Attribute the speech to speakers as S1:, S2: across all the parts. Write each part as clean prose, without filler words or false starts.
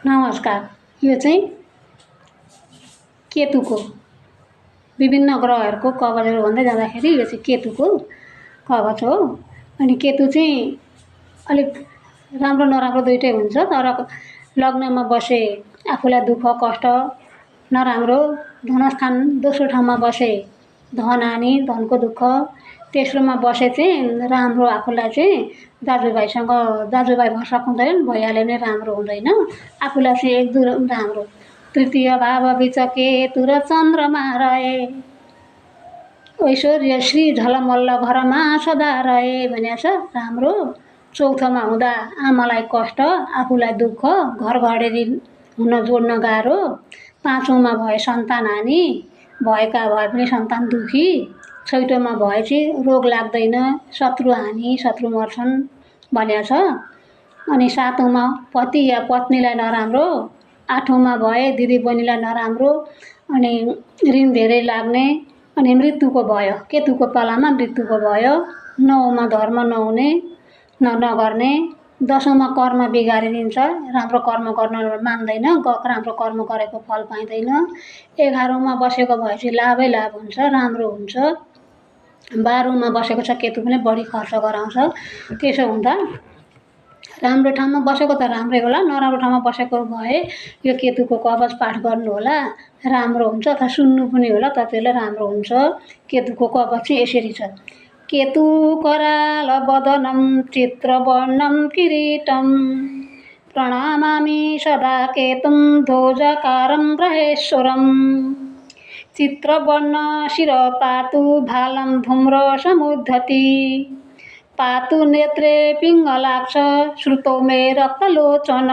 S1: नमस्कार। यो चाहिँ केतुको विभिन्न ग्रहहरूको कवचहरू भन्दै जाँदाखेरि यो चाहिँ केतुको कवच हो। अनि केतु चाहिँ अलिक राम्रो नराम्रो दुइटै हुन्छ, तर लग्नमा बसे आफूलाई दुःख कष्ट नराम्रो, धनस्थान दोस्रो ठाउँमा बसे धन हानि धनको दुःख, तेस्रोमा बसे चाहिँ राम्रो आफूलाई चाहिँ दाजुभाइ भरसक हुँदैन, भइहाल्यो भने राम्रो हुँदैन, आफूलाई चाहिँ एक दुई राम्रो। तृतीय भाव बिच केतु र चन्द्रमा रहे, ऐश्वर्य श्री झलमल्ल घरमा सदा रहे भनेको छ राम्रो। चौथोमा हुँदा आमालाई कष्ट आफूलाई दुःख, घर घडेरी हुन जोड्न गाह्रो। पाँचौँमा भए सन्तान हानि, भएका भए पनि सन्तान दुखी। छैटौँमा भए चाहिँ रोग लाग्दैन, शत्रु हानि शत्रु मर्छन् भनेको छ। अनि सातौँमा पति या पत्नीलाई नराम्रो। आठौँमा भए दिदीबहिनीलाई नराम्रो, अनि ऋण धेरै लाग्ने, अनि मृत्युको भयो, केतुको पालामा मृत्युको भयो। नौमा धर्म नहुने नगर्ने। दसौँमा कर्म बिगारिदिन्छ, राम्रो कर्म गर्न मान्दैन, राम्रो कर्म गरेको फल पाइँदैन। 11औँमा बसेको भए चाहिँ लाभै लाभ हुन्छ, राम्रो हुन्छ। 12औँमा बसेको छ केतु पनि बढी खर्च गराउँछ। त्यसो हुँदा राम्रो ठाउँमा बसेको त राम्रै होला, नराम्रो ठाउँमा बसेको भए यो केतुको कवच पाठ गर्नु होला, राम्रो हुन्छ, अथवा सुन्नु पनि होला, तपाईँलाई राम्रो हुन्छ। केतुको कवच चाहिँ यसरी छ। केतु कराल वदनं चित्रवर्णं किरीटं, प्रणमामि सदा केतुं ध्वजाकारं ग्रहेश्वरम्। चित्रवर्ण शिर पातु भालं धूम्र समुद्धति, पातु नेत्रे पिङ्गलाक्ष श्रुतौ मे रक्तलोचन।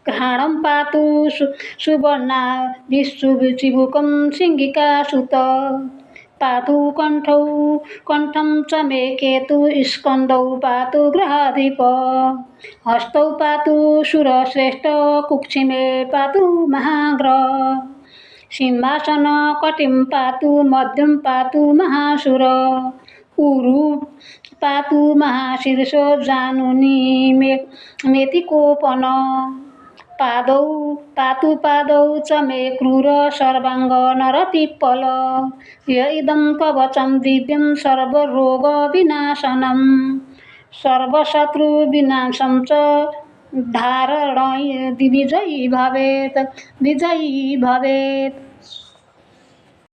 S1: घ्राणं पातु सुवर्णा विश्वचिबुकं सिंहिकासुत, पातु कण्ठं च मे केतु स्कन्दौ पातु ग्रहाधिप। हस्तौ पातु सुरश्रेष्ठ कुक्षि मे पातु महाग्रह। सिंहासन कटिं पातु मध्यं पातु महासुर। उरु पातु महाशीर्ष जानुनी मेतिकोपन। पादौ च मे क्रूर सर्वाङ्ग नरतिप्पल। इदं कवचं दिव्यं सर्वरोगविनाशनं, सर्वशत्रुविनाशं च धारणै विजयी भवेत्।